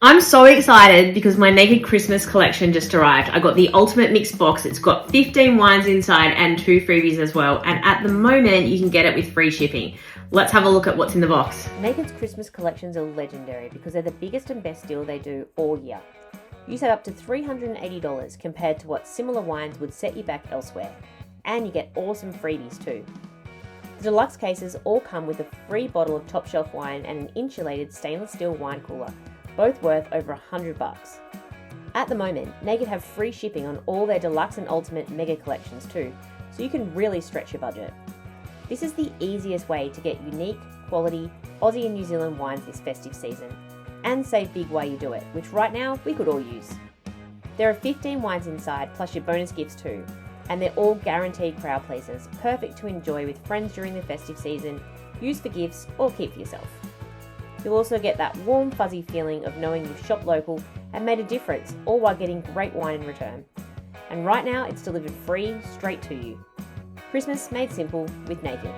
I'm so excited because my Naked Christmas collection just arrived. I got the Ultimate Mix box. It's got 15 wines inside and 2 freebies as well. And at the moment, you can get it with free shipping. Let's have a look at what's in the box. Naked's Christmas collections are legendary because they're the biggest and best deal they do all year. You save up to $380 compared to what similar wines would set you back elsewhere. And you get awesome freebies too. The deluxe cases all come with a free bottle of top shelf wine and an insulated stainless steel wine cooler, both worth over $100. At the moment, Naked have free shipping on all their deluxe and ultimate mega collections too, so you can really stretch your budget. This is the easiest way to get unique, quality, Aussie and New Zealand wines this festive season, and save big while you do it, which right now we could all use. There are 15 wines inside, plus your bonus gifts too, and they're all guaranteed crowd pleasers, perfect to enjoy with friends during the festive season, use for gifts or keep for yourself. You'll also get that warm, fuzzy feeling of knowing you've shopped local and made a difference, all while getting great wine in return. And right now, it's delivered free straight to you. Christmas made simple with Naked.